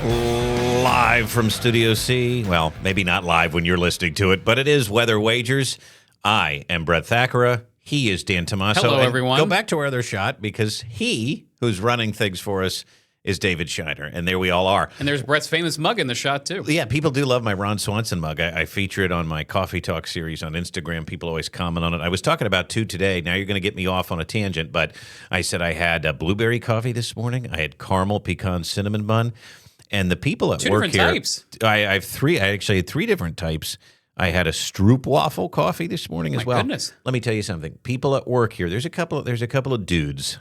Live from Studio C. Well, maybe not live when you're listening to it, but it is Weather Wagers. I am Brett Thackeray. He is Dan Tomaso. Hello, and everyone. Go back to our other shot because he, who's running things for us, is David Shiner. And there we all are. And there's Brett's famous mug in the shot, too. Yeah, people do love my Ron Swanson mug. I feature it on my Coffee Talk series on Instagram. People always comment on it. I was talking about two today. Now you're going to get me off on a tangent, but I said I had a blueberry coffee this morning. I had caramel pecan cinnamon bun. And the people at Two work different here, types. I have three. I actually had three different types. I had a Stroop waffle coffee this morning as well. My goodness. Let me tell you something. People at work here, there's a couple of dudes,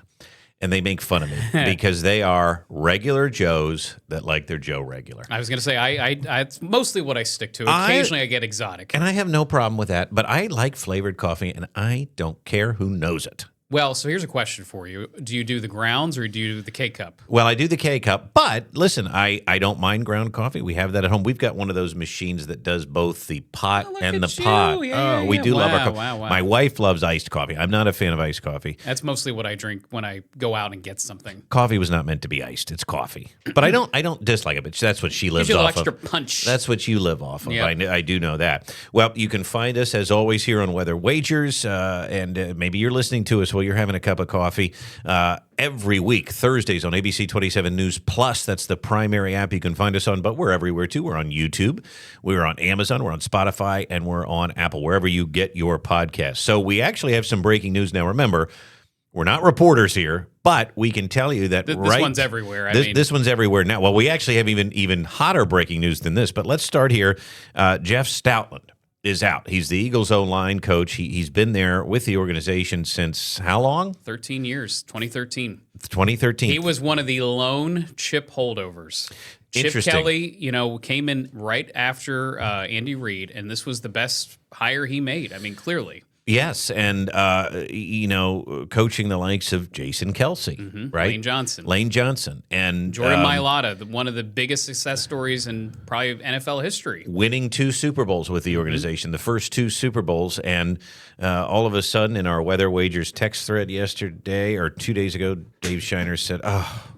and they make fun of me because they are regular Joes that like their Joe regular. I was going to say, it's mostly what I stick to. Occasionally I get exotic. And I have no problem with that, but I like flavored coffee, and I don't care who knows it. Well, so here's a question for you. Do you do the grounds or do you do the K-Cup? Well, I do the K-Cup, but listen, I don't mind ground coffee. We have that at home. We've got one of those machines that does both the pot and the pot. We do love our coffee. Wow. My wife loves iced coffee. I'm not a fan of iced coffee. That's mostly what I drink when I go out and get something. Coffee was not meant to be iced. It's coffee. But I don't dislike it, but that's what she lives Gives you a off little of. extra punch. That's what you live off of. Yep. I do know that. Well, you can find us, as always, here on Weather Wagers, and maybe you're listening to us while you're having a cup of coffee every week, Thursdays on ABC 27 News Plus. That's the primary app you can find us on, but we're everywhere, too. We're on YouTube, we're on Amazon, we're on Spotify, and we're on Apple, wherever you get your podcasts. So we actually have some breaking news now. Remember, we're not reporters here, but we can tell you that this one's everywhere. This one's everywhere now. Well, we actually have even hotter breaking news than this, but let's start here. Jeff Stoutland is out. He's the Eagles' O-line coach. He's been there with the organization since how long? 13 years, 2013. 2013. He was one of the lone Chip holdovers. Chip Kelly, came in right after Andy Reid, and this was the best hire he made. I mean, clearly. Yes, and coaching the likes of Jason Kelsey, right? Lane Johnson, and Jordan Mailata, one of the biggest success stories in probably NFL history. Winning 2 Super Bowls with the organization, the first 2 Super Bowls, and all of a sudden in our Weather Wagers text thread yesterday or 2 days ago, Dave Shiner said, "Oh,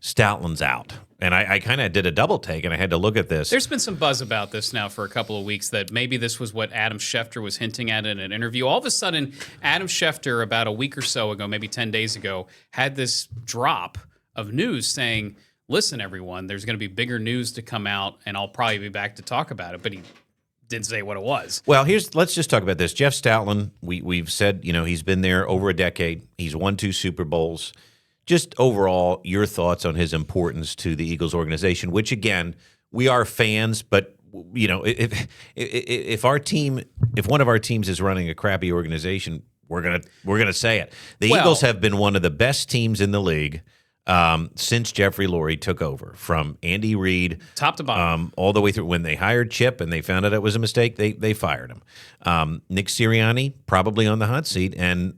Stoutland's out." And I kind of did a double take, and I had to look at this. There's been some buzz about this now for a couple of weeks that maybe this was what Adam Schefter was hinting at in an interview. All of a sudden, Adam Schefter, about a week or so ago, maybe 10 days ago, had this drop of news saying, listen, everyone, there's going to be bigger news to come out, and I'll probably be back to talk about it. But he didn't say what it was. Well, let's just talk about this. Jeff Stoutland, we've said, he's been there over a decade. He's won 2 Super Bowls. Just overall, your thoughts on his importance to the Eagles organization, which, again, we are fans, but, if one of our teams is running a crappy organization, we're gonna say it. The Eagles have been one of the best teams in the league since Jeffrey Lurie took over, from Andy Reid, top to bottom, all the way through. When they hired Chip and they found out it was a mistake, they fired him. Nick Sirianni probably on the hot seat, and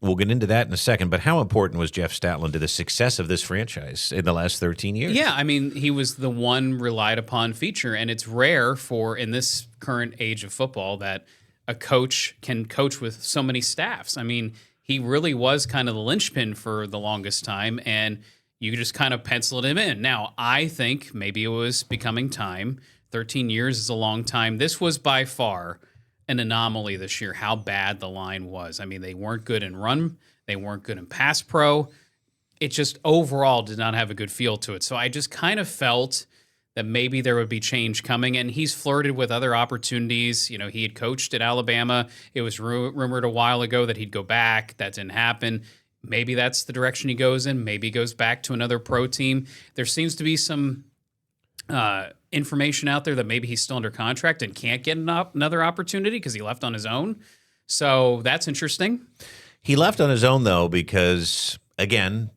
we'll get into that in a second. But how important was Jeff Stoutland to the success of this franchise in the last 13 years? Yeah, I mean, he was the one relied upon feature, and it's rare in this current age of football that a coach can coach with so many staffs. I mean, he really was kind of the linchpin for the longest time, and you just kind of penciled him in. Now, I think maybe it was becoming time. 13 years is a long time. This was by far an anomaly this year, how bad the line was. I mean, they weren't good in run. They weren't good in pass pro. It just overall did not have a good feel to it. So I just kind of felt that maybe there would be change coming, and he's flirted with other opportunities. He had coached at Alabama. It was rumored a while ago that he'd go back. That didn't happen. Maybe that's the direction he goes in. Maybe he goes back to another pro team. There seems to be some information out there that maybe he's still under contract and can't get another opportunity because he left on his own. So that's interesting. He left on his own, though, because, again,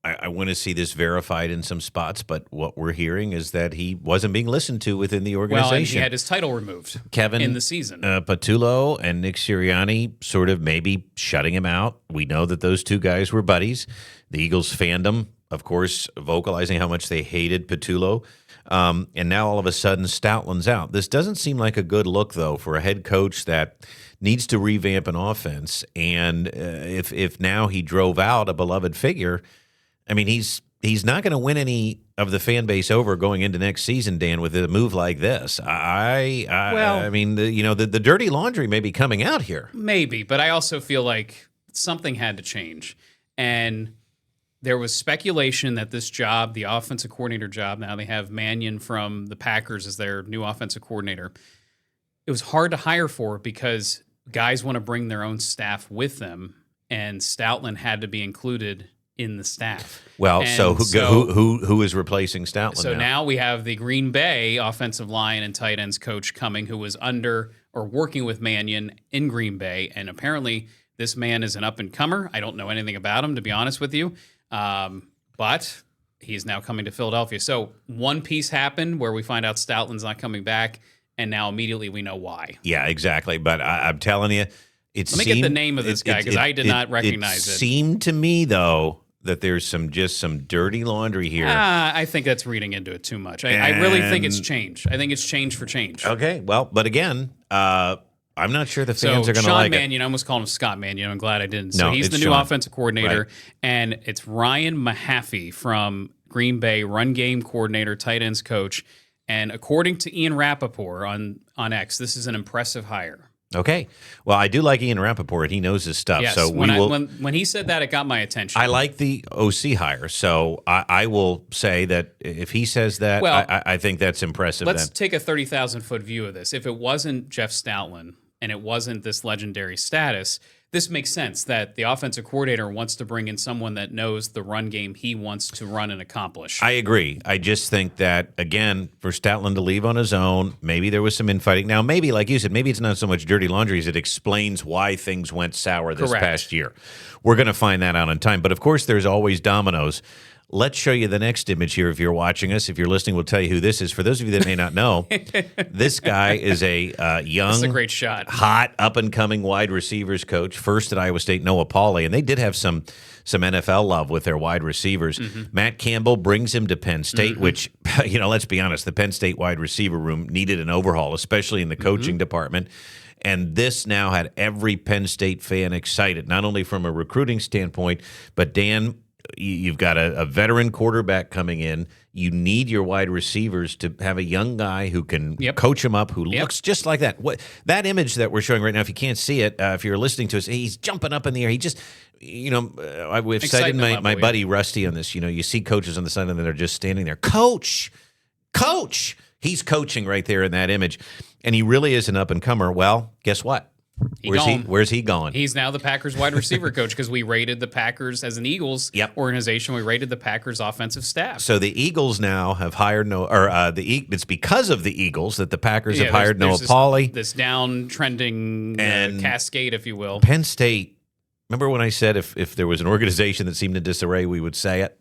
I want to see this verified in some spots, but what we're hearing is that he wasn't being listened to within the organization. Well, and he had his title removed in the season. Patullo and Nick Sirianni sort of maybe shutting him out. We know that those two guys were buddies. The Eagles fandom, of course, vocalizing how much they hated Patullo. And now all of a sudden Stoutland's out. This doesn't seem like a good look, though, for a head coach that needs to revamp an offense. And if now he drove out a beloved figure, I mean, he's he's not going to win any of the fan base over going into next season, Dan, with a move like this. I mean, the dirty laundry may be coming out here. Maybe, but I also feel like something had to change. And there was speculation that this job, the offensive coordinator job, now they have Mannion from the Packers as their new offensive coordinator. It was hard to hire for because guys want to bring their own staff with them, and Stoutland had to be included in the staff. Well, so who is replacing Stoutland? So now we have the Green Bay offensive line and tight ends coach coming, who was under or working with Mannion in Green Bay, and apparently this man is an up and comer. I don't know anything about him, to be honest with you, but he's now coming to Philadelphia. So one piece happened where we find out Stoutland's not coming back, and now immediately we know why. Yeah, exactly. But I'm telling you, let me get the name of this guy because I did not recognize it. It seemed to me, though, that there's some dirty laundry here. I think that's reading into it too much. I really think it's change. I think it's change for change. Okay, well, but again, I'm not sure the fans are going to like Sean Mannion, I almost called him Scott Mannion. I'm glad I didn't. No, So he's the new Sean. offensive coordinator, Right. and it's Ryan Mahaffey from Green Bay, run game coordinator, tight ends coach. And according to Ian Rappaport on X, this is an impressive hire. Okay. Well, I do like Ian Rappaport. He knows his stuff. Yes, So when he said that, it got my attention. I like the OC hire. So I will say that if he says that, Well, I think that's impressive. Let's then. take a 30,000-foot view of this. If it wasn't Jeff Stoutland and it wasn't this legendary status, this makes sense that the offensive coordinator wants to bring in someone that knows the run game he wants to run and accomplish. I agree. I just think that, again, for Stoutland to leave on his own, maybe there was some infighting. Now, maybe, like you said, maybe it's not so much dirty laundry as it explains why things went sour this Correct. past year. We're going to find that out in time. But, of course, there's always dominoes. Let's show you the next image here if you're watching us. If you're listening, we'll tell you who this is. For those of you that may not know, this guy is a young, That's a great shot. hot, up-and-coming wide receivers coach. First at Iowa State, Noah Pauley. And they did have some NFL love with their wide receivers. Mm-hmm. Matt Campbell brings him to Penn State, which, let's be honest, the Penn State wide receiver room needed an overhaul, especially in the coaching department. And this now had every Penn State fan excited, not only from a recruiting standpoint, but Dan, you've got a veteran quarterback coming in. You need your wide receivers to have a young guy who can coach them up, who looks just like that. That image that we're showing right now, if you can't see it, if you're listening to us, he's jumping up in the air. He just, we've cited my buddy Rusty on this. You see coaches on the sideline that are just standing there. Coach. He's coaching right there in that image. And he really is an up-and-comer. Well, guess what? Where's he going? He's now the Packers wide receiver coach because we rated the Packers as an Eagles organization. We rated the Packers offensive staff. So the Eagles now have hired it's because of the Eagles that the Packers have hired Noah Pauley. This downtrending cascade, if you will. Penn State. Remember when I said if there was an organization that seemed in disarray, we would say it?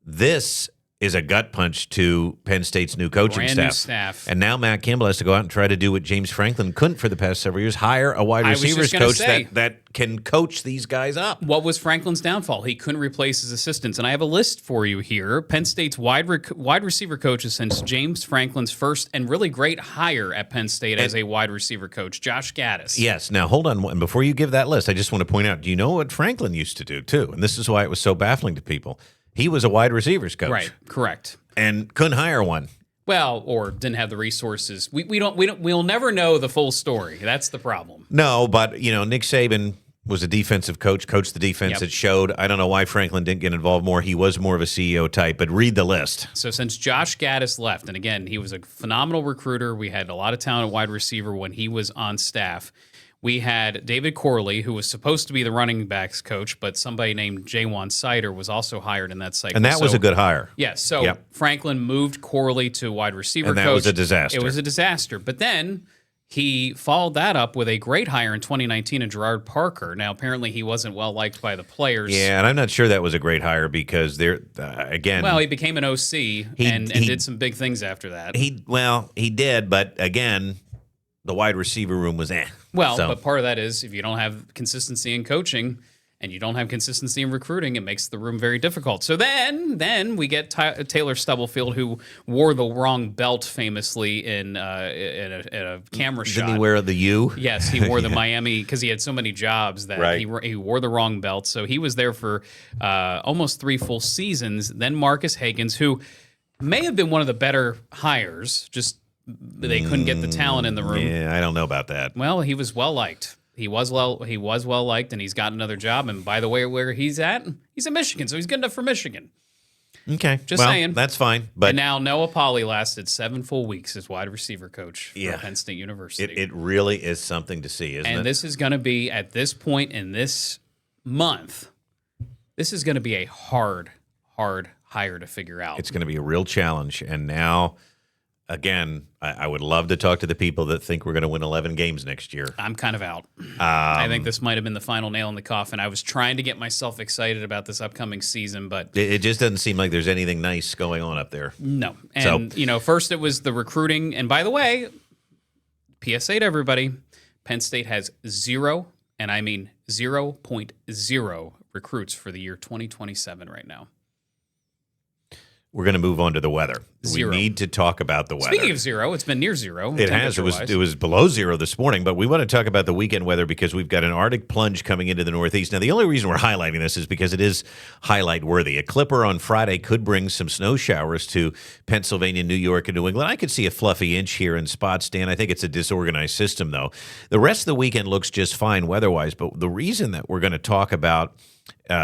This is a gut punch to Penn State's new coaching staff. And now Matt Campbell has to go out and try to do what James Franklin couldn't for the past several years, hire a wide receivers coach that can coach these guys up. What was Franklin's downfall? He couldn't replace his assistants. And I have a list for you here. Penn State's wide receiver coaches since James Franklin's first and really great hire at Penn State as a wide receiver coach, Josh Gaddis. Yes. Now, hold on. And before you give that list, I just want to point out, do you know what Franklin used to do, too? And this is why it was so baffling to people. He was a wide receivers coach. Right, correct. And couldn't hire one. Well, or didn't have the resources. We'll never know the full story. That's the problem. No, but Nick Saban was a defensive coach, coached the defense. It showed. I don't know why Franklin didn't get involved more. He was more of a CEO type, but read the list. So since Josh Gaddis left, and again, he was a phenomenal recruiter. We had a lot of talent at wide receiver when he was on staff. We had David Corley, who was supposed to be the running backs coach, but somebody named Jaywan Sider was also hired in that cycle. And that was a good hire. Yes. So Franklin moved Corley to wide receiver coach. And that was a disaster. It was a disaster. But then he followed that up with a great hire in 2019 in Gerard Parker. Now, apparently he wasn't well liked by the players. Yeah, and I'm not sure that was a great hire because again. Well, he became an OC and did some big things after that. He did, but again, the wide receiver room was Well, but part of that is if you don't have consistency in coaching and you don't have consistency in recruiting, it makes the room very difficult. So then we get Taylor Stubblefield, who wore the wrong belt famously in a camera shot. Didn't he wear the U? Yes, he wore the Miami because he had so many jobs that he wore the wrong belt. So he was there for almost 3 full seasons. Then Marcus Hagans, who may have been one of the better hires, just they couldn't get the talent in the room. Yeah, I don't know about that. Well, he was well liked. He was well liked, and he's got another job. And by the way, where he's at Michigan, so he's good enough for Michigan. Okay, Just saying. That's fine. But and now Noah Polley lasted 7 full weeks as wide receiver coach for Penn State University. It really is something to see, isn't it? And this is going to be, at this point in this month, this is going to be a hard hire to figure out. It's going to be a real challenge. And now, again, I would love to talk to the people that think we're going to win 11 games next year. I'm kind of out. I think this might have been the final nail in the coffin. I was trying to get myself excited about this upcoming season, but it just doesn't seem like there's anything nice going on up there. No. And, first it was the recruiting. And by the way, PSA to everybody, Penn State has 0, and I mean 0.0 recruits for the year 2027 right now. We're going to move on to the weather. 0. We need to talk about the weather. Speaking of 0, it's been near 0. It has. It was below 0 this morning, but we want to talk about the weekend weather because we've got an Arctic plunge coming into the Northeast. Now, the only reason we're highlighting this is because it is highlight worthy. A clipper on Friday could bring some snow showers to Pennsylvania, New York, and New England. I could see a fluffy inch here in spots, Dan. I think it's a disorganized system, though. The rest of the weekend looks just fine weather-wise, but the reason that we're going to talk about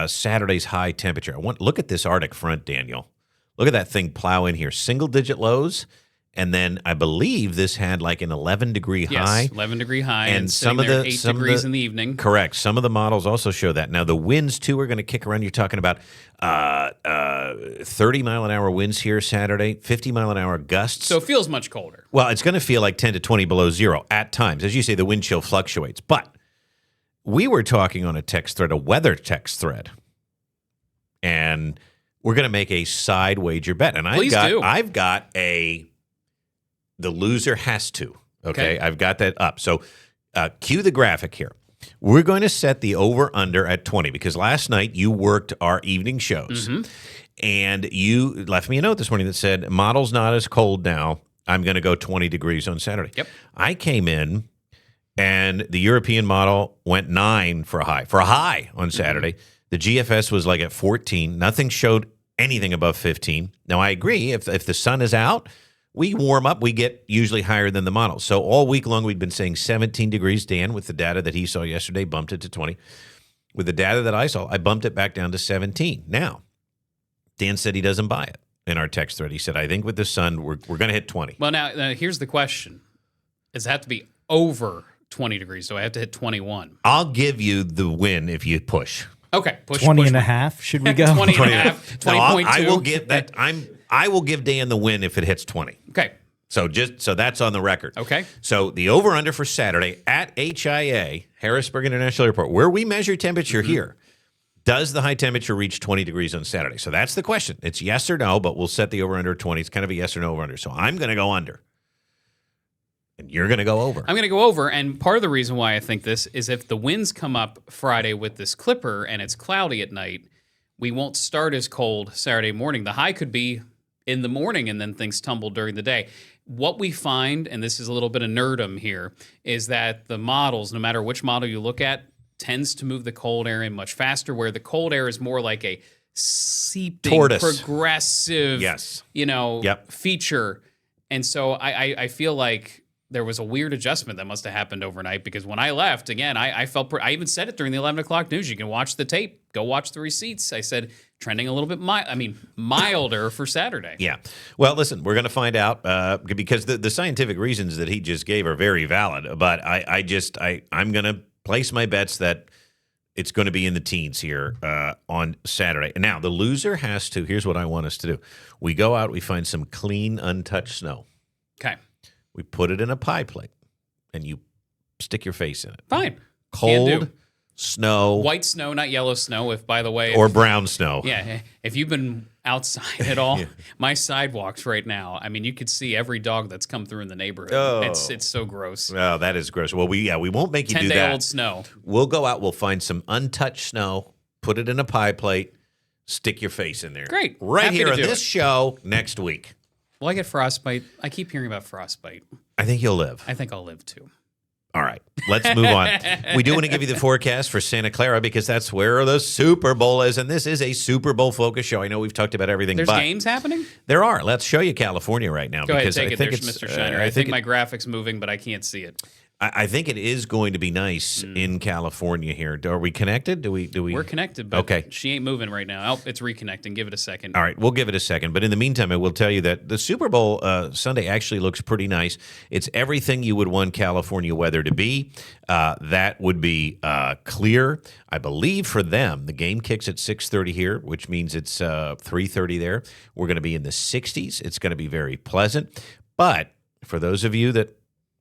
Saturday's high temperature, look at this Arctic front, Daniel. Look at that thing plow in here. Single-digit lows, and then I believe this had like an 11-degree high. Yes, 11-degree high, and some of the 8 degrees in the evening. Correct. Some of the models also show that. Now, the winds, too, are going to kick around. You're talking about 30-mile-an-hour winds here Saturday, 50-mile-an-hour gusts. So it feels much colder. Well, it's going to feel like 10 to 20 below 0 at times. As you say, the wind chill fluctuates. But we were talking on a weather text thread, and we're going to make a side wager bet. And I've got the loser has to. Okay. I've got that up. So cue the graphic here. We're going to set the over-under at 20 because last night you worked our evening shows. Mm-hmm. And you left me a note this morning that said, model's not as cold now. I'm going to go 20 degrees on Saturday. Yep. I came in, and the European model went 9 for a high on Saturday. Mm-hmm. The GFS was like at 14. Nothing showed anything above 15. Now, I agree. If the sun is out, we warm up. We get usually higher than the model. So all week long, we've been saying 17 degrees. Dan, with the data that he saw yesterday, bumped it to 20. With the data that I saw, I bumped it back down to 17. Now, Dan said he doesn't buy it in our text thread. He said, I think with the sun, we're going to hit 20. Well, now, here's the question. Does it have to be over 20 degrees? Do I have to hit 21? I'll give you the win if you push. Okay. Push 20 and a half, should we go? 20 and a half, 20.2. I will give that. I will give Dan the win if it hits 20. Okay. So that's on the record. Okay. So the over-under for Saturday at HIA, Harrisburg International Airport, where we measure temperature here, does the high temperature reach 20 degrees on Saturday? So that's the question. It's yes or no, but we'll set the over-under at 20. It's kind of a yes or no over-under. So I'm going to go under. And you're going to go over. I'm going to go over, and part of the reason why I think this is if the winds come up Friday with this clipper and it's cloudy at night, we won't start as cold Saturday morning. The high could be in the morning, and then things tumble during the day. What we find, and this is a little bit of nerdum here, is that the models, no matter which model you look at, tends to move the cold air in much faster, where the cold air is more like a seeping, progressive, feature. And so I feel like there was a weird adjustment that must have happened overnight, because when I left, again, I felt I even said it during the 11 o'clock news. You can watch the tape. Go watch the receipts. I said trending a little bit milder for Saturday. Yeah. Well, listen, we're going to find out because the scientific reasons that he just gave are very valid. But I'm going to place my bets that it's going to be in the teens here on Saturday. And now the loser has to. Here's what I want us to do. We go out. We find some clean, untouched snow. Okay. We put it in a pie plate, and you stick your face in it. Fine. Cold snow. White snow, not yellow snow, if, by the way. Or brown snow. Yeah. If you've been outside at all. My sidewalks right now, I mean, you could see every dog that's come through in the neighborhood. Oh. It's so gross. Oh, that is gross. Well, we won't make you do that. 10-day-old snow. We'll go out. We'll find some untouched snow, put it in a pie plate, stick your face in there. Great. Right Happy here to on do this it. show next week. Will I get frostbite? I keep hearing about frostbite. I think you'll live. I think I'll live too. All right, let's move on. We do want to give you the forecast for Santa Clara because that's where the Super Bowl is, and this is a Super Bowl focus show. I know we've talked about everything, There's but games happening? there are. Let's show you California right now. Go ahead, because take I it. think There's it's, Mr. Shiner. I think my graphic's moving, but I can't see it. I think it is going to be nice in California here. Are we connected? Do we? We're connected, but Okay. she ain't moving right now. Oh, it's reconnecting. Give it a second. All right, we'll give it a second. But in the meantime, I will tell you that the Super Bowl Sunday actually looks pretty nice. It's everything you would want California weather to be. That would be clear. I believe for them, the game kicks at 6:30 here, which means it's 3:30 there. We're going to be in the 60s. It's going to be very pleasant. But for those of you that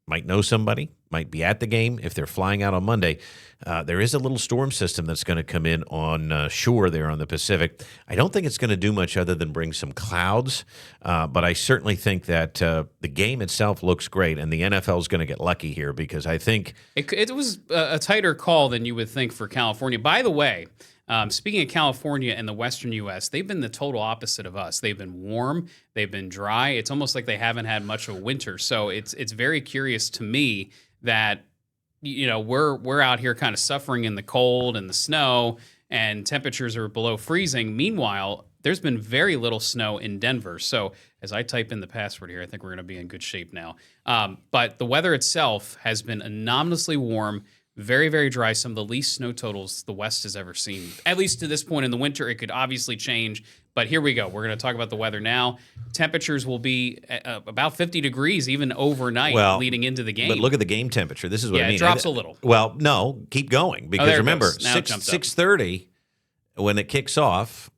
might know somebody, might be at the game. If they're flying out on Monday, there is a little storm system that's going to come in on shore there on the Pacific. I don't think it's going to do much other than bring some clouds, but I certainly think that the game itself looks great, and the NFL is going to get lucky here because I think It was a tighter call than you would think for California. By the way, speaking of California and the western U.S., they've been the total opposite of us. They've been warm. They've been dry. It's almost like they haven't had much of a winter. So it's very curious to me that we're out here kind of suffering in the cold and the snow, and temperatures are below freezing. Meanwhile, there's been very little snow in Denver. So as I type in the password here, I think we're going to be in good shape now. But the weather itself has been anomalously warm. Very, very dry. Some of the least snow totals the West has ever seen. At least to this point in the winter, it could obviously change. But here we go. We're going to talk about the weather now. Temperatures will be about 50 degrees even overnight leading into the game. But look at the game temperature. This is what I mean. It drops a little. Well, no, keep going because there it remember, goes. Now it jumps up. 6:30 when it kicks off.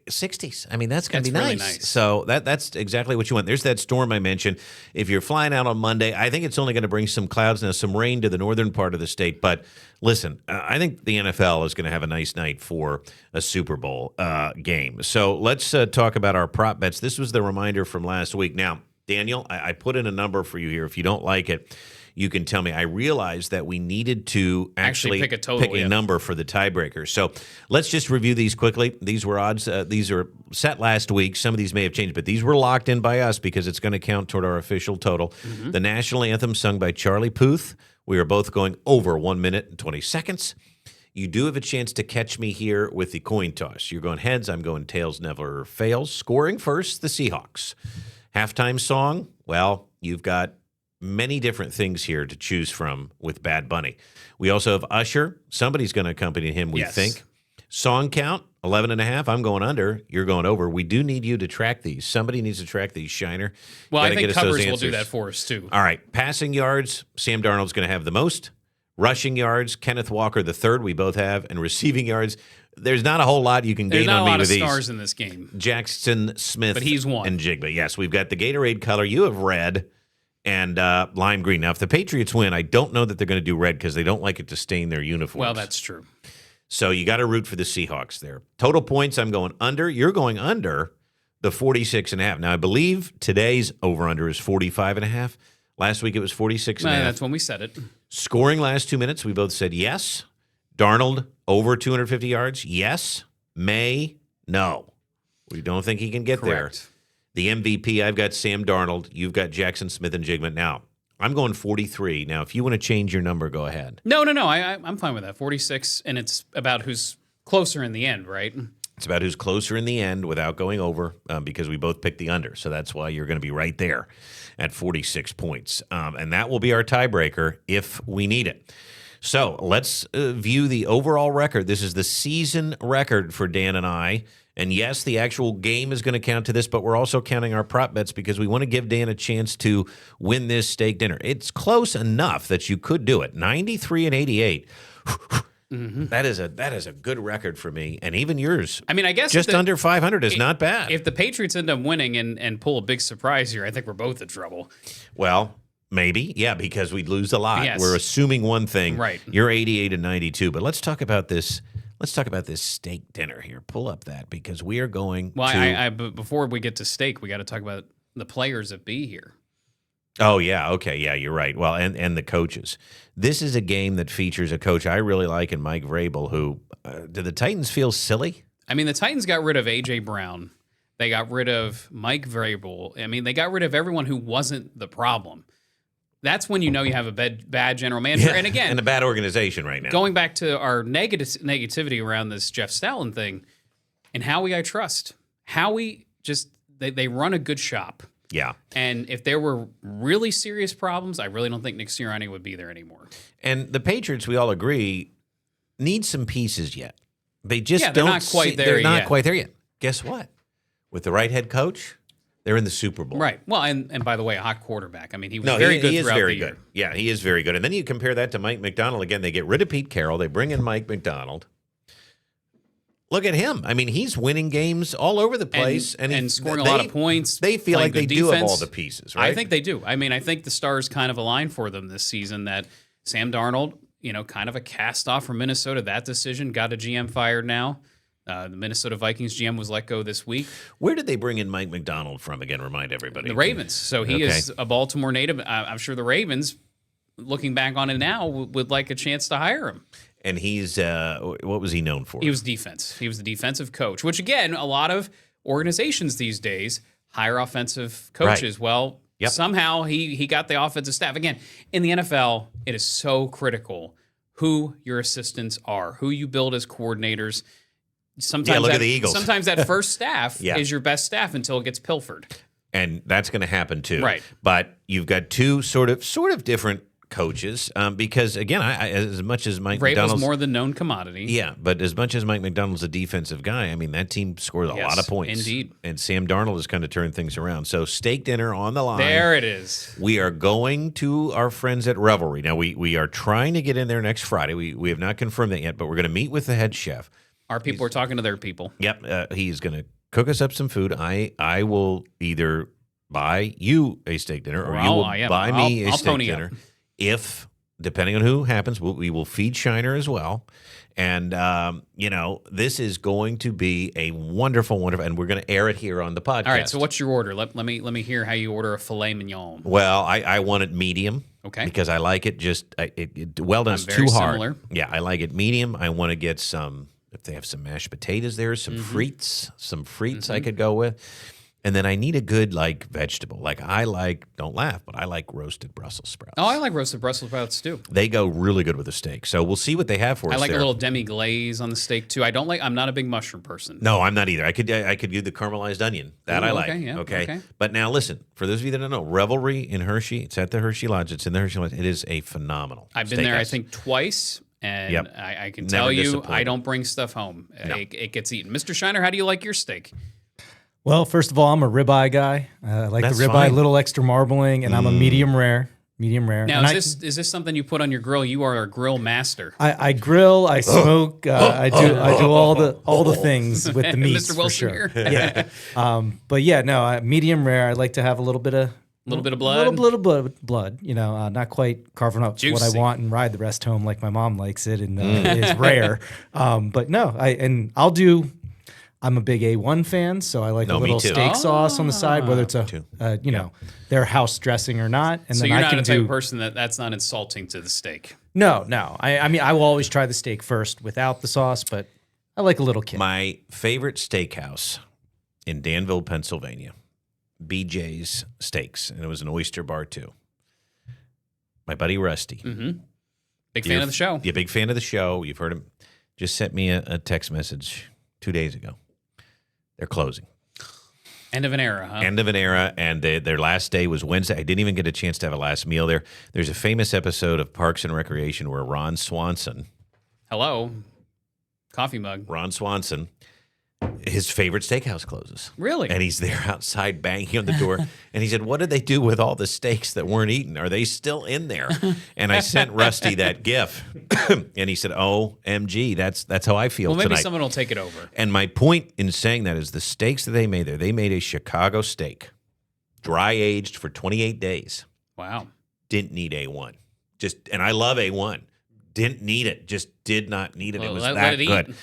60s. I mean, that's going to be really nice. nice. So that's exactly what you want. There's that storm I mentioned. If you're flying out on Monday, I think it's only going to bring some clouds and some rain to the northern part of the state. But listen, I think the NFL is going to have a nice night for a Super Bowl game. So let's talk about our prop bets. This was the reminder from last week. Now, Daniel, I put in a number for you here. If you don't like it, you can tell me. I realized that we needed to actually pick a total, number for the tiebreaker. So let's just review these quickly. These were odds. These are set last week. Some of these may have changed, but these were locked in by us because it's going to count toward our official total. Mm-hmm. The national anthem sung by Charlie Puth. We are both going over 1 minute and 20 seconds. You do have a chance to catch me here with the coin toss. You're going heads. I'm going tails. Never fails. Scoring first, the Seahawks. Halftime song, well, you've got many different things here to choose from with Bad Bunny. We also have Usher. Somebody's going to accompany him, we think. Song count, 11.5. I'm going under. You're going over. We do need you to track these. Somebody needs to track these, Shiner. Well, I think Covers will do that for us, too. All right. Passing yards, Sam Darnold's going to have the most. Rushing yards, Kenneth Walker the third, we both have. And receiving yards, there's not a whole lot you can gain on me with these. There's not a lot of stars in this game. Jackson Smith, but he's one. And Jigba. Yes, we've got the Gatorade color. You have red and lime green. Now, if the Patriots win, I don't know that they're going to do red because they don't like it to stain their uniforms. Well, that's true. So you got to root for the Seahawks there. Total points, I'm going under. You're going under the 46.5. Now, I believe today's over-under is 45.5. Last week it was 46.5. That's when we said it. Scoring last 2 minutes, we both said yes. Darnold over 250 yards, yes. May, no. We don't think he can get Correct. there. The MVP, I've got Sam Darnold. You've got Jackson Smith and Jigma. Now, I'm going 43. Now, if you want to change your number, go ahead. No. I'm fine with that. 46, and it's about who's closer in the end, right? It's about who's closer in the end without going over because we both picked the under. So that's why you're going to be right there at 46 points. And that will be our tiebreaker if we need it. So let's view the overall record. This is the season record for Dan and I. And yes, the actual game is going to count to this, but we're also counting our prop bets because we want to give Dan a chance to win this steak dinner. It's close enough that you could do it. 93 and 88. Mm-hmm. That is a good record for me, and even yours. I mean, I guess just under 500 is not bad. If the Patriots end up winning and pull a big surprise here, I think we're both in trouble. Well, maybe, yeah, because we'd lose a lot. Yes. We're assuming one thing. Right. You're 88 and 92, but let's talk about this Let's talk about this steak dinner here. Pull up that because we are going Well, to. but before we get to steak, we got to talk about the players that be here. Oh, yeah. Okay. Yeah, you're right. Well, and the coaches. This is a game that features a coach I really like in Mike Vrabel, who do the Titans feel silly? I mean, the Titans got rid of A.J. Brown. They got rid of Mike Vrabel. I mean, they got rid of everyone who wasn't the problem. That's when you know you have a bad general manager. Yeah, and again, and a bad organization right now. Going back to our negativity around this Jeff Stoutland thing, and Howie I trust. Howie just, they run a good shop. Yeah. And if there were really serious problems, I really don't think Nick Sirianni would be there anymore. And the Patriots, we all agree, need some pieces yet. They just they're don't. not quite there They're yet. not quite there yet. Guess what? With the right head coach, they're in the Super Bowl. Right. Well, and by the way, a hot quarterback. I mean, he was very good he is throughout very the year. good. Yeah, he is very good. And then you compare that to Mike McDonald. Again, they get rid of Pete Carroll. They bring in Mike McDonald. Look at him. I mean, he's winning games all over the place. And scoring a lot of points. They feel like they do have all the pieces, right? I think they do. I mean, I think the stars kind of align for them this season that Sam Darnold, kind of a cast off from Minnesota. That decision got a GM fired now. The Minnesota Vikings GM was let go this week. Where did they bring in Mike McDonald from again? Remind everybody. The Ravens. So he is a Baltimore native. I'm sure the Ravens, looking back on it now, would like a chance to hire him. And he's, what was he known for? He was defense. He was the defensive coach, which, again, a lot of organizations these days hire offensive coaches. Right. Well, Yep. somehow he got the offensive staff. Again, in the NFL, it is so critical who your assistants are, who you build as coordinators. Sometimes look at the Eagles. Sometimes that first staff Yeah. is your best staff until it gets pilfered. And that's going to happen too. Right. But you've got two sort of different coaches because, again, as much as Mike Vrabel's McDonald's more than known commodity. Yeah, but as much as Mike McDonald's a defensive guy, I mean, that team scores a lot of points. Indeed. And Sam Darnold has kind of turned things around. So steak dinner on the line. There it is. We are going to our friends at Revelry. Now, we are trying to get in there next Friday. We have not confirmed that yet, but we're going to meet with the head chef. Our people are talking to their people. Yep, he's going to cook us up some food. I will either buy you a steak dinner or you will buy me a steak dinner. If, depending on who happens, we will feed Shiner as well. And, this is going to be a wonderful, and we're going to air it here on the podcast. All right, so what's your order? Let me hear how you order a filet mignon. Well, I want it medium. Okay. Because I like it well done. It's very too hard. similar. Yeah, I like it medium. I want to get some, if they have some mashed potatoes there, some frites I could go with. And then I need a good, vegetable. Don't laugh, but I like roasted Brussels sprouts. Oh, I like roasted Brussels sprouts too. They go really good with a steak. So we'll see what they have for us. I like there. a little demi glaze on the steak too. I'm not a big mushroom person. No, I'm not either. I could do the caramelized onion. That Ooh, I like. okay, yeah, okay. But now listen, for those of you that don't know, Revelry in Hershey, it's at the Hershey Lodge. It's in the Hershey Lodge. It is a phenomenal I've been there, I steakhouse. think, twice. And Yep. I can Never tell you, disappointed. I don't bring stuff home. No. It gets eaten. Mr. Shiner, how do you like your steak? Well, first of all, I'm a ribeye guy. I like That's the ribeye, fine. little extra marbling, and I'm a medium rare. Medium rare. Now, And is this something you put on your grill? You are a grill master. I grill, I smoke, I do all the things with the meats Mr. for Wilson sure. here. Yeah. But yeah, no, medium rare. I like to have a little bit of blood? little bit of blood. Not quite carving up what Juicy. I want and ride the rest home like my mom likes it, and it's rare. But no, I'll do. I'm a big A1 fan, so I like No, a me little too. steak sauce on the side, whether it's too. their house dressing or not. And So then you're I not can a type do of person that's not insulting to the steak. no. I mean, I will always try the steak first without the sauce, but I like a little kick. My favorite steakhouse in Danville, Pennsylvania, BJ's Steaks, and it was an oyster bar too. My buddy Rusty. Mm-hmm. Big fan of the show. You're a big fan of the show. You've heard him. Just sent me a text message 2 days ago. They're closing. End of an era, huh? End of an era, and their last day was Wednesday. I didn't even get a chance to have a last meal there. There's a famous episode of Parks and Recreation where Ron Swanson, Coffee mug. his favorite steakhouse closes. Really? And he's there outside banging on the door. And he said, "What did they do with all the steaks that weren't eaten? Are they still in there?" And I sent Rusty that GIF. And he said, "OMG, that's how I feel Well, maybe tonight." someone will take it over. And my point in saying that is the steaks that they made there, they made a Chicago steak, dry aged for 28 days. Wow. Didn't need A1. And I love A1. Didn't need it. Just did not need it. Well, it was let that it good. eat.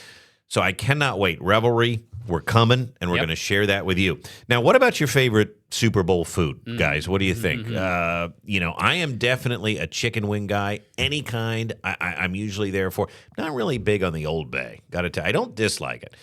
So I cannot wait. Revelry, we're coming, and we're Yep. going to share that with you. Now, what about your favorite Super Bowl food, guys? What do you think? I am definitely a chicken wing guy. Any kind, I'm usually there for. Not really big on the Old Bay. Got to tell you. I don't dislike it.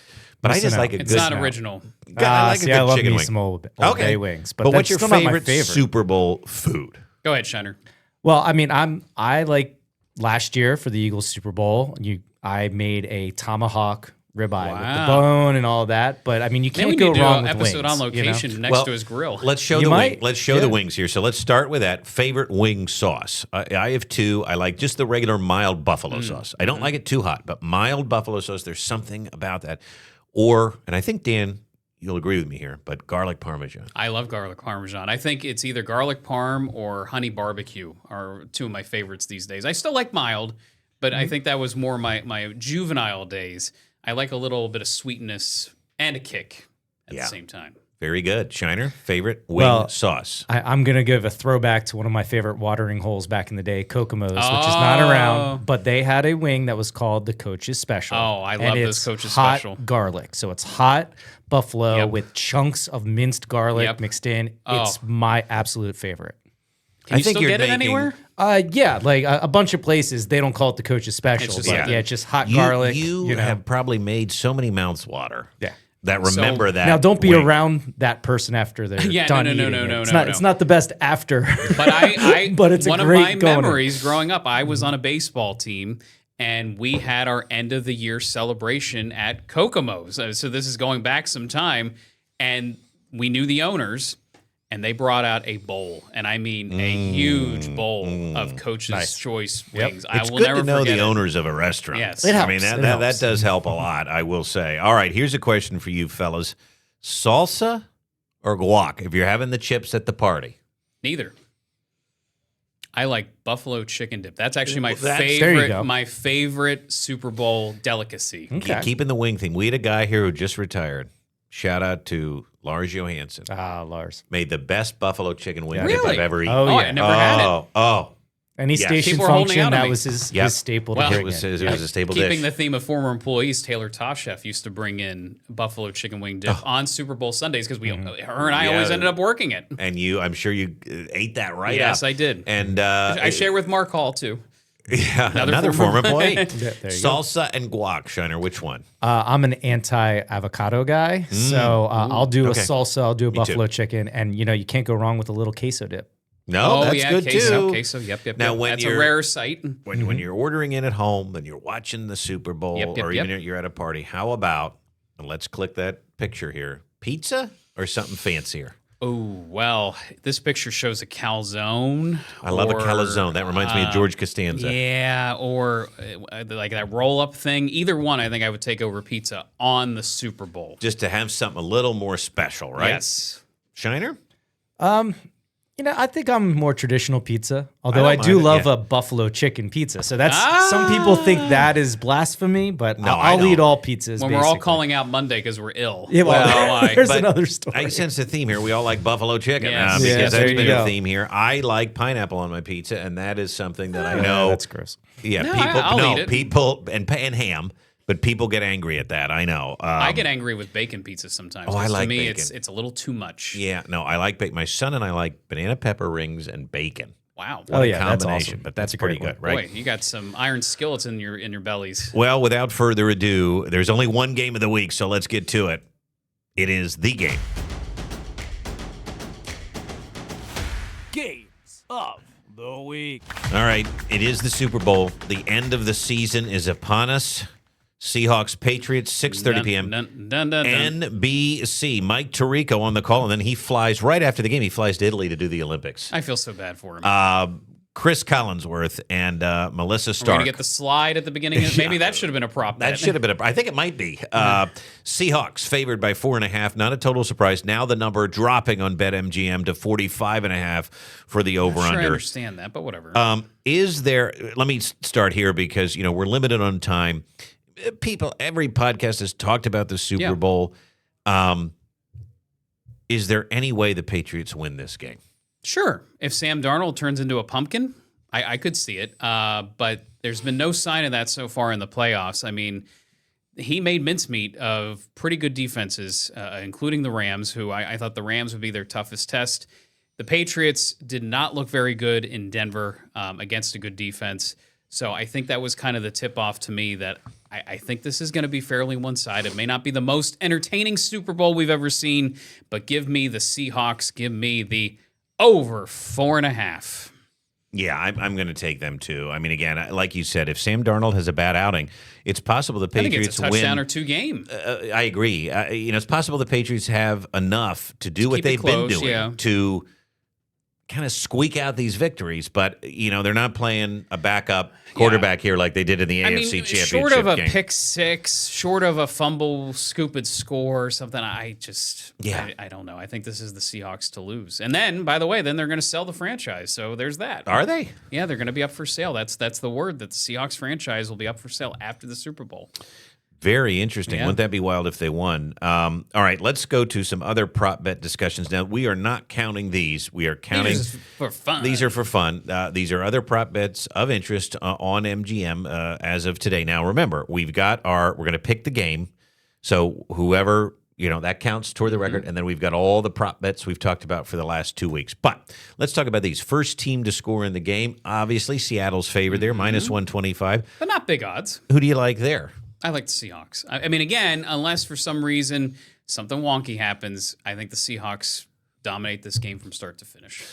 But I Missing just like out. a It's good. not original. I like a See, good I love chicken me wing. some old Okay. Bay wings, but But what's that's your still not my favorite favorite. Super Bowl food? Go ahead, Shiner. Well, I mean, I like last year for the Eagles Super Bowl. I made a tomahawk ribeye with the Wow. bone and all that. But I mean, you Maybe can't we go need to do wrong an with episode wings, on location next to his grill. Let's show You the might. wing. Let's show the wings here. So let's start with that. Favorite wing sauce. I have two. I like just the regular mild buffalo sauce. I don't like it too hot, but mild buffalo sauce. There's something about that. And I think Dan, you'll agree with me here, but garlic parmesan. I love garlic parmesan. I think it's either garlic parm or honey barbecue are two of my favorites these days. I still like mild, but I think that was more my juvenile days. I like a little bit of sweetness and a kick at the same time. Very good. Shiner, favorite wing sauce. I'm going to give a throwback to one of my favorite watering holes back in the day, Kokomo's, which is not around, but they had a wing that was called the Coach's Special. Oh, I love this Coach's hot Special. garlic. So it's hot buffalo Yep. with chunks of minced garlic Yep. mixed in. Oh. It's my absolute favorite. Can you think still you're get it making- anywhere? Yeah, like a bunch of places, they don't call it the Coach's Special. It's just but something. yeah, it's just hot garlic. You know. have probably made so many mouths water. Yeah. That remember that. Now, don't be wing. around that person after they're Yeah, done no, eating no, it. no, It's no, not. no. It's not the best after. But I But it's a one of great my going in. memories growing up. I was on a baseball team, and we had our end of the year celebration at Kokomo's. So this is going back some time, and we knew the owners, and they brought out a bowl, and I mean a huge bowl of Coach's Choice wings. I It's will good never to know forget the it. owners of a restaurant. Yes. It I helps. mean, It that helps. does help a lot, I will say. All right, here's a question for you fellas. Salsa or guac if you're having the chips at the party? Neither. I like buffalo chicken dip. That's actually my there you favorite. go. My favorite Super Bowl delicacy. Okay. Keeping the wing theme. We had a guy here who just retired. Shout out to Lars Johansson. Lars. Made the best buffalo chicken wing Yeah. dip I've Really? ever eaten. Oh, Oh, yeah. I never had it. Oh, Any Yes. station People were holding function, out on that me. was his Yep. staple to Well, bring it was, in. it was a staple Keeping dish. the theme of former employees, Taylor Toshef used to bring in buffalo chicken wing dip on Super Bowl Sundays because her and I always Yeah. ended up working it. And I'm sure you ate that right Yes, up. I did. And I share with Mark Hall too. yeah, another former employee. There you go. Salsa and guac, Shiner, which one? I'm an anti-avocado guy, so I'll do Okay. a salsa, I'll do a too. buffalo chicken, and you can't go wrong with a little queso dip. No, that's yeah, good queso, too. queso. Yep. Now, yep. when That's a you're- rare sight. When you're ordering in at home and you're watching the Super Bowl Yep, or yep. even you're at a party, how about, and let's click that picture here, pizza or something fancier? Oh, well, this picture shows a calzone. I love a or, calzone. That reminds me of George Costanza. Yeah, or like that roll up thing. Either one, I think I would take over pizza on the Super Bowl. Just to have something a little more special, right? Yes. Shiner? I think I'm more traditional pizza, although don't I do mind it, love yeah. a buffalo chicken pizza. So that's some people think that is blasphemy, but No, I I'll eat don't. all pizzas. When we're all basically. calling out Monday because we're ill. Yeah, well, why? there's But another story. I sense the theme here. We all like buffalo chicken Yes. because Yeah, that's there you been go. a theme here. I like pineapple on my pizza, and that is something that I know. That's gross. Yeah, No, people. I'll eat it. People and ham, but people get angry at that. I know. I get angry with bacon pizza sometimes. Oh, I 'cause like to me, bacon. it's a little too much. Yeah, no, I like bacon. My son and I like banana pepper rings and bacon. Wow. Oh, yeah, that's Combination, awesome. but that's That's a great pretty good, one. right? Boy, you got some iron skillets in your bellies. Well, without further ado, there's only one game of the week, so let's get to it. It is the game. Games of the week. All right, it is the Super Bowl. The end of the season is upon us. Seahawks, Patriots, 6:30 p.m. Dun, dun, dun, dun. NBC. Mike Tirico on the call, and then he flies right after the game. He flies to Italy to do the Olympics. I feel so bad for him. Chris Collinsworth and Melissa We're Stark. going to get the slide at the beginning. Maybe that should have been a prop. That bet. should have been I think it might be. Seahawks favored by 4.5. Not a total surprise. Now the number dropping on BetMGM to 45.5 for the I'm sure I over-under. understand that, but whatever. Is there? Let me start here because we're limited on time. People, every podcast has talked about the Super Yeah. Bowl. Is there any way the Patriots win this game? Sure. If Sam Darnold turns into a pumpkin, I could see it, but there's been no sign of that so far in the playoffs. I mean, he made mincemeat of pretty good defenses, including the Rams, who I thought the Rams would be their toughest test. The Patriots did not look very good in Denver against a good defense. So I think that was kind of the tip-off to me that I think this is going to be fairly one-sided. It may not be the most entertaining Super Bowl we've ever seen, but give me the Seahawks. Give me the over 4.5. Yeah, I'm going to take them too. I mean, again, like you said, if Sam Darnold has a bad outing, it's possible the Patriots I think it's a touchdown win. or two game. I agree. It's possible the Patriots have enough to do what keep it they've been close, doing to kind of squeak out these victories, but they're not playing a backup quarterback here like they did in the AFC Championship short of a game. pick six, short of a fumble, scooped score or something, I don't know. I think this is the Seahawks to lose. And then, by the way, then they're going to sell the franchise. So there's that. Are they? Yeah, they're going to be up for sale. That's the word, that the Seahawks franchise will be up for sale after the Super Bowl. Very interesting. Yeah. Wouldn't that be wild if they won? All right, let's go to some other prop bet discussions. Now, we are not counting these. We are counting. These are for fun. These are for fun. These are other prop bets of interest on MGM as of today. Now, remember, we're going to pick the game. So whoever, that counts toward the record. And then we've got all the prop bets we've talked about for the last 2 weeks. But let's talk about these. First team to score in the game. Obviously, Seattle's favored there, minus 125. But not big odds. Who do you like there? I like the Seahawks. I mean, again, unless for some reason something wonky happens, I think the Seahawks dominate this game from start to finish.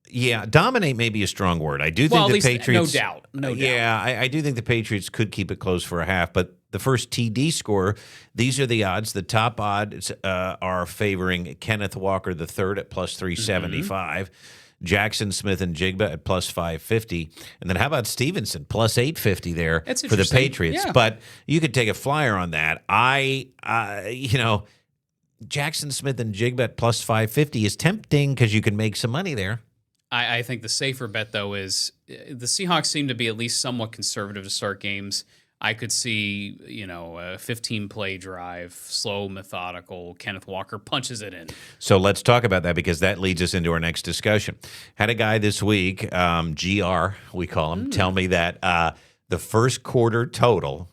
Yeah, dominate may be a strong word. I do think the Patriots. No doubt. Yeah, I do think the Patriots could keep it close for a half, but the first TD score, these are the odds. The top odds are favoring Kenneth Walker III at plus 375. Jackson Smith and Jigba at plus 550. And then how about Stevenson, plus 850 there for the Patriots? Yeah. But you could take a flyer on that. Jackson Smith and Jigba at plus 550 is tempting because you can make some money there. I think the safer bet, though, is the Seahawks seem to be at least somewhat conservative to start games. I could see, a 15-play drive, slow, methodical. Kenneth Walker punches it in. So let's talk about that because that leads us into our next discussion. Had a guy this week, GR, we call him, tell me that the first quarter total,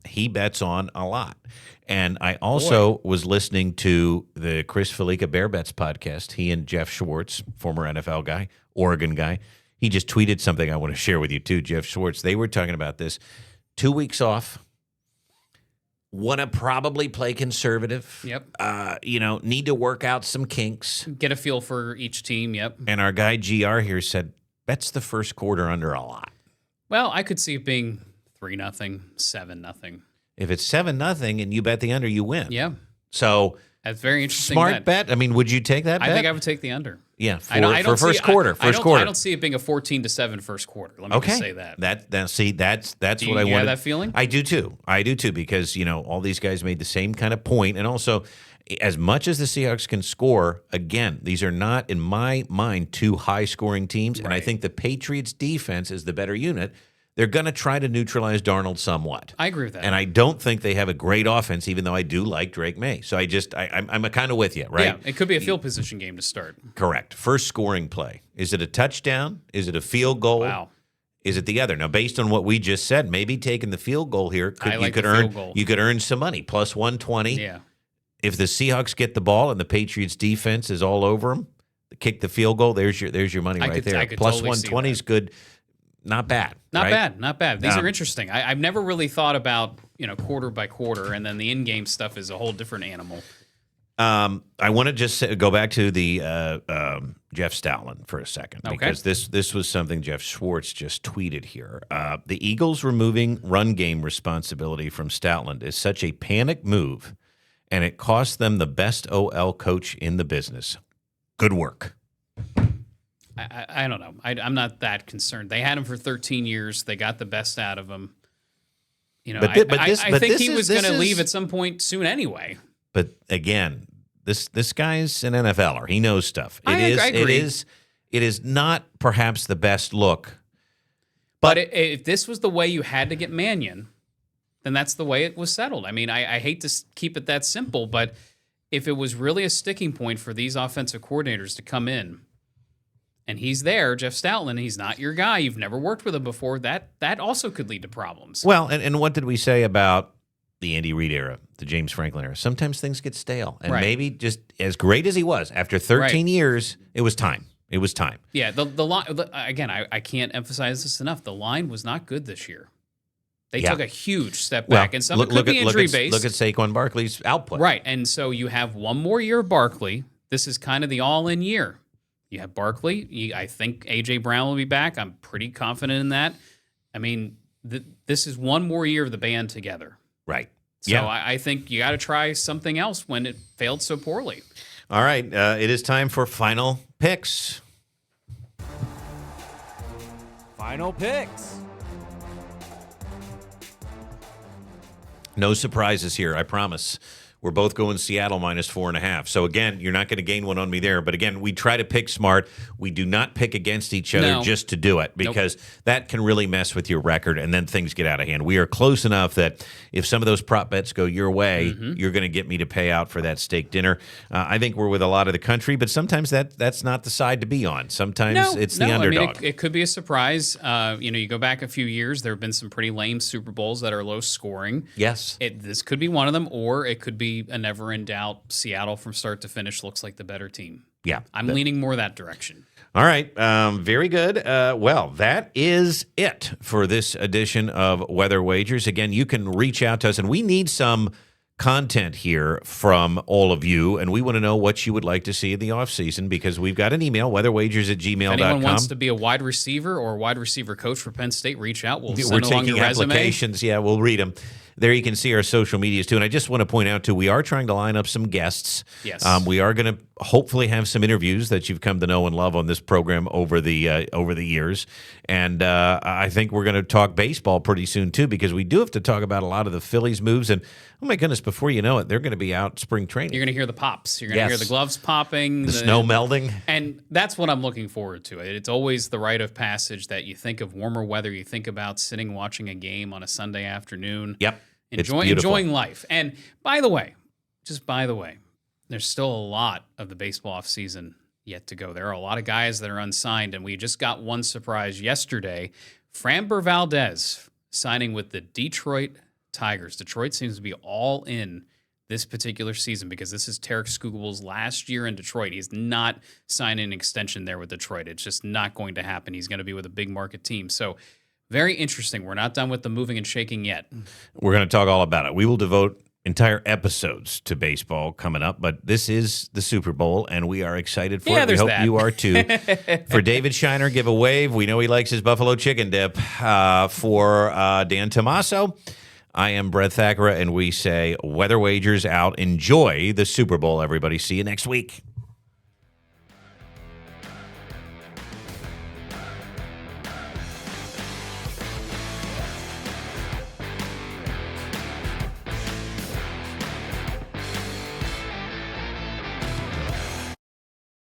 he bets on a lot. And I also was listening to the Chris Felica Bear Bets podcast. He and Jeff Schwartz, former NFL guy, Oregon guy, he just tweeted something I want to share with you too, Jeff Schwartz. They were talking about this. 2 weeks off. Want to probably play conservative. Yep. Need to work out some kinks. Get a feel for each team. Yep. And our guy GR here said, bets the first quarter under a lot. Well, I could see it being 3-0, 7-0. If it's 7-0 and you bet the under, you win. Yeah. So that's very interesting. Smart bet. I mean, would you take that bet? I think I would take the under. Yeah, I don't for first see, quarter. I don't see it being a 14-7 first quarter. Let me just say that. That's Do what I you wanted. have that feeling? I do too, because all these guys made the same kind of point, and also as much as the Seahawks can score, again, these are not in my mind two high-scoring teams, and I think the Patriots' defense is the better unit. They're going to try to neutralize Darnold somewhat. I agree with that. And I don't think they have a great offense, even though I do like Drake May. So I'm kind of with you, right? Yeah, it could be a field position game to start. Correct. First scoring play. Is it a touchdown? Is it a field goal? Wow. Is it the other? Now, based on what we just said, maybe taking the field goal here, you could earn some money, plus 120. Yeah. If the Seahawks get the ball and the Patriots defense is all over them, kick the field goal, there's your money there. I could Plus totally 120 is good. Not bad. Not right? bad. These are interesting. I've never really thought about, quarter by quarter, and then the in-game stuff is a whole different animal. I want to just go back to the Jeff Stoutland for a second, because this was something Jeff Schwartz just tweeted here. The Eagles removing run game responsibility from Stoutland is such a panic move, and it cost them the best OL coach in the business. Good work. I don't know. I'm not that concerned. They had him for 13 years. They got the best out of him. I think he was going to leave at some point soon anyway. But again, this guy's an NFLer. He knows stuff. I agree. It is not perhaps the best look. But if this was the way you had to get Mannion, then that's the way it was settled. I mean, I hate to keep it that simple, but if it was really a sticking point for these offensive coordinators to come in, and he's there, Jeff Stoutland, he's not your guy. You've never worked with him before. That also could lead to problems. Well, and what did we say about the Andy Reid era, the James Franklin era? Sometimes things get stale. And maybe just as great as he was, after 13 years, it was time. It was time. Yeah, the line, again, I can't emphasize this enough. The line was not good this year. They took a huge step back, and some of it could be injury-based. Look at Saquon Barkley's output. Right, and so you have one more year of Barkley. This is kind of the all-in year. You have Barkley. I think A.J. Brown will be back. I'm pretty confident in that. I mean, this is one more year of the band together. Right. So I think you got to try something else when it failed so poorly. All right, it is time for final picks. Final picks. No surprises here, I promise. We're both going Seattle -4.5. So, again, you're not going to gain one on me there. But, again, we try to pick smart. We do not pick against each other just to do it because that can really mess with your record, and then things get out of hand. We are close enough that if some of those prop bets go your way, you're going to get me to pay out for that steak dinner. I think we're with a lot of the country, but sometimes that's not the side to be on. Sometimes it's the underdog. I mean, it could be a surprise. You go back a few years, there have been some pretty lame Super Bowls that are low scoring. Yes. This could be one of them, or it could be a never in doubt. Seattle from start to finish looks like the better team. Yeah. I'm leaning more that direction. All right. Very good. Well, that is it for this edition of Weather Wagers. Again, you can reach out to us, and we need some content here from all of you, and we want to know what you would like to see in the offseason because we've got an email, weatherwagers@gmail.com. If anyone wants to be a wide receiver or a wide receiver coach for Penn State, reach out. We're taking applications. Yeah, we'll read them. There you can see our social medias, too. And I just want to point out, too, we are trying to line up some guests. Yes. We are going to hopefully have some interviews that you've come to know and love on this program over the years. And I think we're going to talk baseball pretty soon, too, because we do have to talk about a lot of the Phillies moves. And, oh, my goodness, before you know it, they're going to be out spring training. You're going to hear the pops. You're going to hear the gloves popping. The snow melding. And that's what I'm looking forward to. It's always the rite of passage that you think of warmer weather. You think about sitting watching a game on a Sunday afternoon. Yep. Enjoying life. And by the way, there's still a lot of the baseball offseason yet to go. There are a lot of guys that are unsigned, and we just got one surprise yesterday. Framber Valdez signing with the Detroit Tigers. Detroit seems to be all in this particular season because this is Tarek Skugel's last year in Detroit. He's not signing an extension there with Detroit. It's just not going to happen. He's going to be with a big market team. So very interesting. We're not done with the moving and shaking yet. We're going to talk all about it. We will devote entire episodes to baseball coming up, but this is the Super Bowl, and we are excited for it. We hope you are too. For David Shiner, give a wave. We know he likes his buffalo chicken dip. For Dan Tomaso, I am Brett Thackeray, and we say Weather Wagers out. Enjoy the Super Bowl, everybody. See you next week.